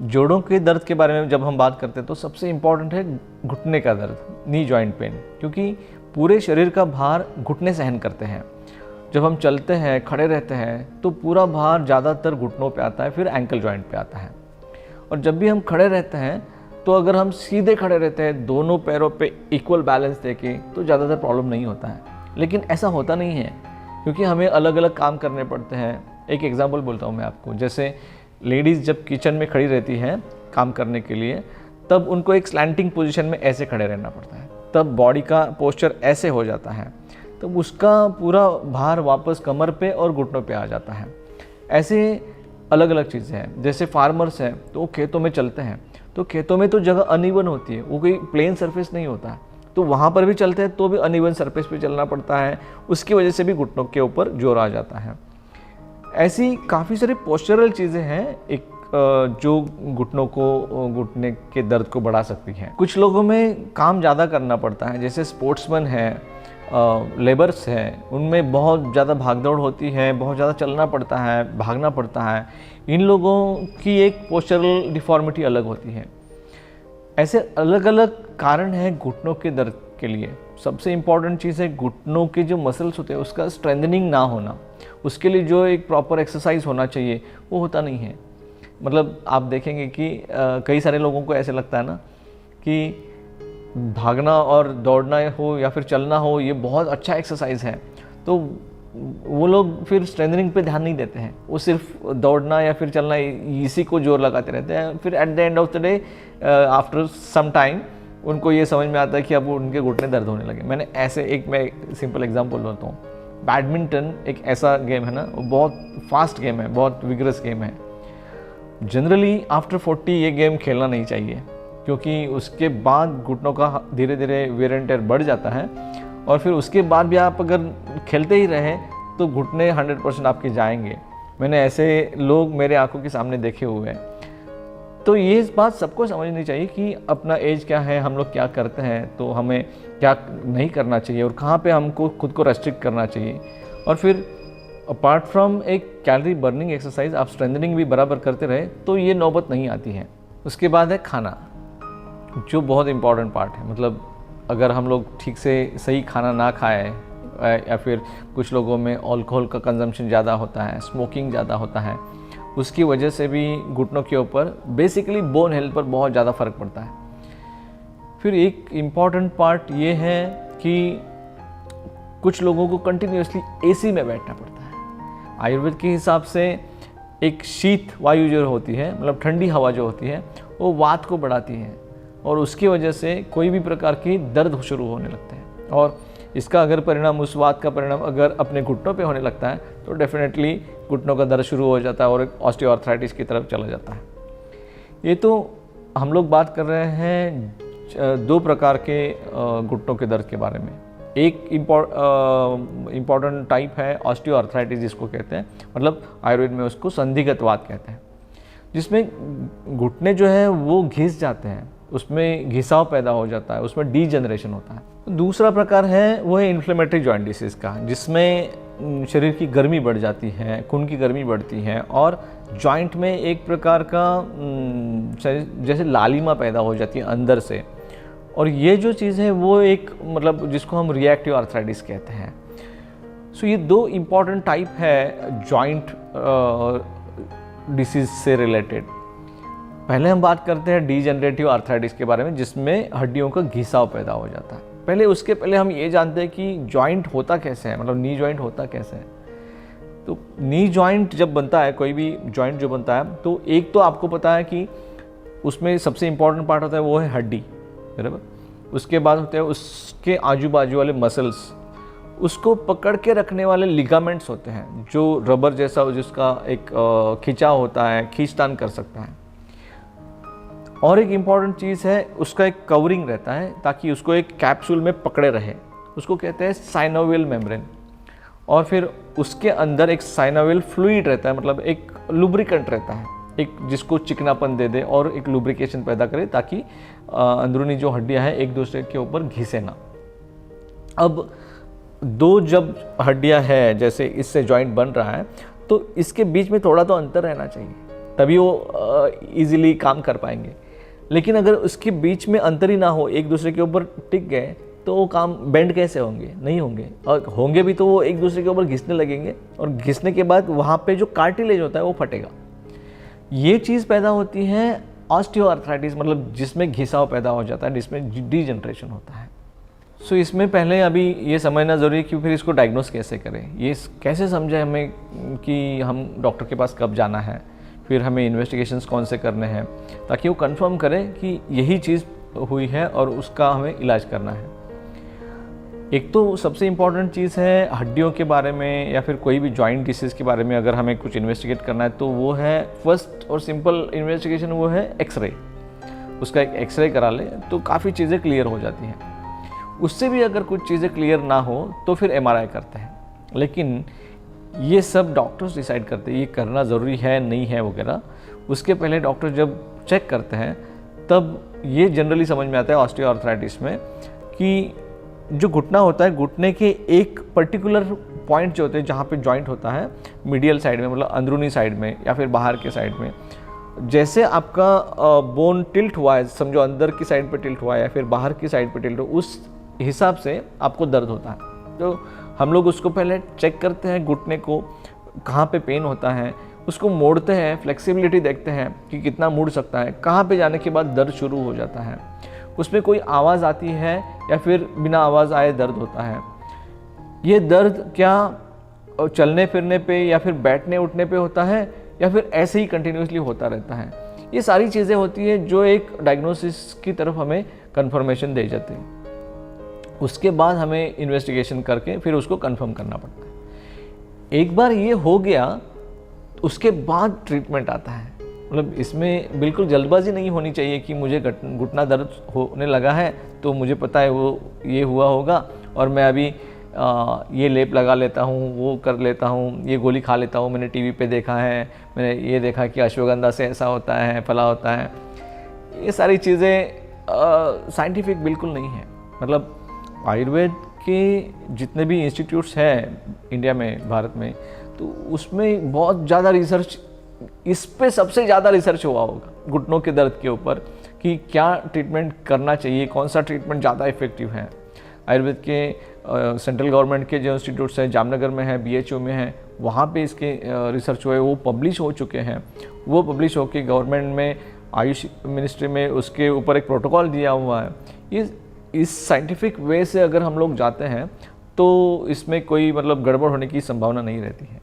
जोड़ों के दर्द के बारे में जब हम बात करते हैं तो सबसे इम्पॉर्टेंट है घुटने का दर्द, नी जॉइंट पेन, क्योंकि पूरे शरीर का भार घुटने सहन करते हैं। जब हम चलते हैं, खड़े रहते हैं, तो पूरा भार ज़्यादातर घुटनों पे आता है, फिर एंकल जॉइंट पे आता है। और जब भी हम खड़े रहते हैं तो अगर हम सीधे खड़े रहते हैं, दोनों पैरों पे इक्वल बैलेंस देके, तो ज़्यादातर प्रॉब्लम नहीं होता है। लेकिन ऐसा होता नहीं है, क्योंकि हमें अलग अलग काम करने पड़ते हैं। एक एग्जांपल बोलता हूँ मैं आपको, जैसे लेडीज़ जब किचन में खड़ी रहती हैं काम करने के लिए, तब उनको एक स्लैंटिंग पोजीशन में ऐसे खड़े रहना पड़ता है, तब बॉडी का पोस्चर ऐसे हो जाता है, तब उसका पूरा भार वापस कमर पे और घुटनों पे आ जाता है। ऐसे अलग अलग चीज़ें हैं। जैसे फार्मर्स हैं तो वो खेतों में चलते हैं, तो खेतों में तो जगह अनइवन होती है, वो कोई प्लेन सरफेस नहीं होता है, तो वहाँ पर भी चलते हैं तो भी अनइवन सरफेस पे चलना पड़ता है, उसकी वजह से भी घुटनों के ऊपर जोर आ जाता है। ऐसी काफ़ी सारी पोस्चरल चीज़ें हैं एक जो घुटनों को, घुटने के दर्द को बढ़ा सकती हैं। कुछ लोगों में काम ज़्यादा करना पड़ता है, जैसे स्पोर्ट्समैन हैं, लेबर्स हैं, उनमें बहुत ज़्यादा भागदौड़ होती है, बहुत ज़्यादा चलना पड़ता है, भागना पड़ता है। इन लोगों की एक पोस्चरल डिफॉर्मिटी अलग होती है। ऐसे अलग अलग कारण हैं घुटनों के दर्द के लिए। सबसे इम्पॉर्टेंट चीज़ है घुटनों के जो मसल्स होते हैं उसका स्ट्रेंथनिंग ना होना। उसके लिए जो एक प्रॉपर एक्सरसाइज होना चाहिए वो होता नहीं है। मतलब आप देखेंगे कि कई सारे लोगों को ऐसे लगता है ना कि भागना और दौड़ना हो या फिर चलना हो ये बहुत अच्छा एक्सरसाइज है, तो वो लोग फिर स्ट्रेंथनिंग पे ध्यान नहीं देते हैं, वो सिर्फ दौड़ना या फिर चलना इसी को जोर लगाते रहते हैं। फिर at the end of the day after some time उनको ये समझ में आता है कि अब उनके घुटने दर्द होने लगे। मैंने ऐसे एक मैं सिंपल एग्जांपल बताता हूँ। बैडमिंटन एक ऐसा गेम है ना, वो बहुत फास्ट गेम है, बहुत विगरस गेम है। जनरली आफ्टर 40 ये गेम खेलना नहीं चाहिए, क्योंकि उसके बाद घुटनों का धीरे धीरे वेयर एंड टेयर बढ़ जाता है, और फिर उसके बाद भी आप अगर खेलते ही रहें तो घुटने 100% आपके जाएंगे। मैंने ऐसे लोग मेरे आंखों के सामने देखे हुए हैं। तो ये इस बात सबको समझनी चाहिए कि अपना एज क्या है, हम लोग क्या करते हैं, तो हमें क्या नहीं करना चाहिए और कहाँ पे हमको खुद को रेस्ट्रिक्ट करना चाहिए। और फिर अपार्ट फ्रॉम एक कैलोरी बर्निंग एक्सरसाइज आप स्ट्रेंथनिंग भी बराबर करते रहे तो ये नौबत नहीं आती है। उसके बाद है खाना, जो बहुत इम्पॉर्टेंट पार्ट है। मतलब अगर हम लोग ठीक से सही खाना ना खाएं, या फिर कुछ लोगों में अल्कोहल का कंजम्पशन ज़्यादा होता है, स्मोकिंग ज़्यादा होता है, उसकी वजह से भी घुटनों के ऊपर बेसिकली बोन हेल्थ पर बहुत ज़्यादा फ़र्क पड़ता है। फिर एक इम्पॉर्टेंट पार्ट ये है कि कुछ लोगों को कंटिन्यूसली एसी में बैठना पड़ता है। आयुर्वेद के हिसाब से एक शीत वायु जो होती है, मतलब ठंडी हवा जो होती है, वो वात को बढ़ाती है और उसकी वजह से कोई भी प्रकार की दर्द शुरू होने लगते हैं। और इसका अगर परिणाम, उस बात का परिणाम अगर अपने घुटनों पे होने लगता है तो डेफिनेटली घुटनों का दर्द शुरू हो जाता है और एक ऑस्टियोआर्थराइटिस की तरफ चला जाता है। ये तो हम लोग बात कर रहे हैं दो प्रकार के घुटनों के दर्द के बारे में। एक इम्पॉर्टेंट टाइप है ऑस्टियोआर्थराइटिस, जिसको कहते हैं, मतलब आयुर्वेद में उसको संधिगत वात कहते हैं, जिसमें घुटने जो है वो घिस जाते हैं, उसमें घिसाव पैदा हो जाता है, उसमें डीजनरेशन होता है। दूसरा प्रकार है वो है इन्फ्लेमेटरी जॉइंट डिसीज़ का, जिसमें शरीर की गर्मी बढ़ जाती है, खून की गर्मी बढ़ती है और जॉइंट में एक प्रकार का जैसे लालिमा पैदा हो जाती है अंदर से। और ये जो चीज़ है वो एक, मतलब जिसको हम रिएक्टिव आर्थराइटिस कहते हैं। सो ये दो इम्पॉर्टेंट टाइप है जॉइंट डिसीज़ से रिलेटेड। पहले हम बात करते हैं डीजनरेटिव आर्थराइटिस के बारे में, जिसमें हड्डियों का घिसाव पैदा हो जाता है। उसके पहले हम ये जानते हैं कि जॉइंट होता कैसे है, मतलब नी जॉइंट होता कैसे है। तो नी जॉइंट जब बनता है, कोई भी जॉइंट जो बनता है, तो एक तो आपको पता है कि उसमें सबसे इम्पॉर्टेंट पार्ट होता है वो है हड्डी, बराबर। उसके बाद होते हैं उसके आजू बाजू वाले मसल्स, उसको पकड़ के रखने वाले लिगामेंट्स होते हैं, जो रबर जैसा जिसका एक खिंचाव होता है, खींचतान कर सकता है। और एक इम्पॉर्टेंट चीज़ है, उसका एक कवरिंग रहता है ताकि उसको एक कैप्सूल में पकड़े रहे, उसको कहते हैं साइनोवियल मेम्ब्रेन। और फिर उसके अंदर एक साइनोवियल फ्लूइड रहता है, मतलब एक लुब्रिकेंट रहता है, एक जिसको चिकनापन दे दे और एक लुब्रिकेशन पैदा करे, ताकि अंदरूनी जो हड्डियां हैं एक दूसरे के ऊपर घिसे ना। अब दो जब हड्डियां हैं, जैसे इससे जॉइंट बन रहा है, तो इसके बीच में थोड़ा तो अंतर रहना चाहिए। तभी वो ईज़िली काम कर पाएंगे। लेकिन अगर उसके बीच में अंतर ही ना हो, एक दूसरे के ऊपर टिक गए, तो वो काम बेंड कैसे होंगे? नहीं होंगे। और होंगे भी तो वो एक दूसरे के ऊपर घिसने लगेंगे, और घिसने के बाद वहाँ पे जो कार्टिलेज होता है वो फटेगा। ये चीज़ पैदा होती है ऑस्टियोआर्थराइटिस, मतलब जिसमें घिसाव पैदा हो जाता है, जिसमें डीजनरेशन होता है। सो इसमें पहले अभी ये समझना ज़रूरी है कि फिर इसको डायग्नोस कैसे करें, ये कैसे समझे हमें कि हम डॉक्टर के पास कब जाना है, फिर हमें इन्वेस्टिगेशंस कौन से करने हैं, ताकि वो कंफर्म करें कि यही चीज़ हुई है और उसका हमें इलाज करना है। एक तो सबसे इम्पॉर्टेंट चीज़ है हड्डियों के बारे में या फिर कोई भी जॉइंट डिसीज़ के बारे में अगर हमें कुछ इन्वेस्टिगेट करना है, तो वो है फर्स्ट और सिंपल इन्वेस्टिगेशन, वो है एक्सरे। उसका एक एक्सरे करा ले तो काफ़ी चीज़ें क्लियर हो जाती हैं। उससे भी अगर कुछ चीज़ें क्लियर ना हो तो फिर एमआरआई करते हैं। लेकिन ये सब डॉक्टर्स डिसाइड करते हैं, ये करना ज़रूरी है नहीं है वगैरह। उसके पहले डॉक्टर जब चेक करते हैं तब ये जनरली समझ में आता है ऑस्टियोआर्थराइटिस में कि जो घुटना होता है, घुटने के एक पर्टिकुलर पॉइंट जो होते हैं जहाँ पे जॉइंट होता है मीडियल साइड में, मतलब अंदरूनी साइड में या फिर बाहर के साइड में, जैसे आपका बोन टिल्ट हुआ है, समझो अंदर की साइड पे टिल्ट हुआ है या फिर बाहर की साइड पे टिल्ट हुआ, उस हिसाब से आपको दर्द होता है। तो हम लोग उसको पहले चेक करते हैं, घुटने को कहाँ पे पेन होता है, उसको मोड़ते हैं, फ्लेक्सिबिलिटी देखते हैं कि कितना मुड़ सकता है, कहाँ पे जाने के बाद दर्द शुरू हो जाता है, उसमें कोई आवाज़ आती है या फिर बिना आवाज़ आए दर्द होता है। ये दर्द क्या चलने फिरने पे या फिर बैठने उठने पे होता है या फिर ऐसे ही कंटिन्यूसली होता रहता है। ये सारी चीज़ें होती हैं जो एक डायग्नोसिस की तरफ हमें कंफर्मेशन दे जाती है। उसके बाद हमें इन्वेस्टिगेशन करके फिर उसको कंफर्म करना पड़ता है। एक बार ये हो गया, उसके बाद ट्रीटमेंट आता है। मतलब इसमें बिल्कुल जल्दबाजी नहीं होनी चाहिए कि मुझे घुटना दर्द होने लगा है तो मुझे पता है वो ये हुआ होगा और मैं अभी ये लेप लगा लेता हूँ, वो कर लेता हूँ, ये गोली खा लेता हूँ, मैंने टीवी पे देखा है, मैंने ये देखा कि अश्वगंधा से ऐसा होता है, फला होता है। ये सारी चीज़ें साइंटिफिक बिल्कुल नहीं है। मतलब आयुर्वेद के जितने भी इंस्टीट्यूट्स हैं इंडिया में, भारत में, तो उसमें बहुत ज़्यादा रिसर्च, इस पे सबसे ज़्यादा रिसर्च हुआ होगा घुटनों के दर्द के ऊपर कि क्या ट्रीटमेंट करना चाहिए, कौन सा ट्रीटमेंट ज़्यादा इफेक्टिव है। आयुर्वेद के सेंट्रल गवर्नमेंट के जो इंस्टीट्यूट्स हैं, जामनगर में है, BHU में है, वहाँ पे इसके रिसर्च हुए, वो पब्लिश हो चुके हैं। वो पब्लिश होकर गवर्नमेंट में, आयुष मिनिस्ट्री में उसके ऊपर एक प्रोटोकॉल दिया हुआ है। ये इस साइंटिफिक वे से अगर हम लोग जाते हैं तो इसमें कोई मतलब गड़बड़ होने की संभावना नहीं रहती है।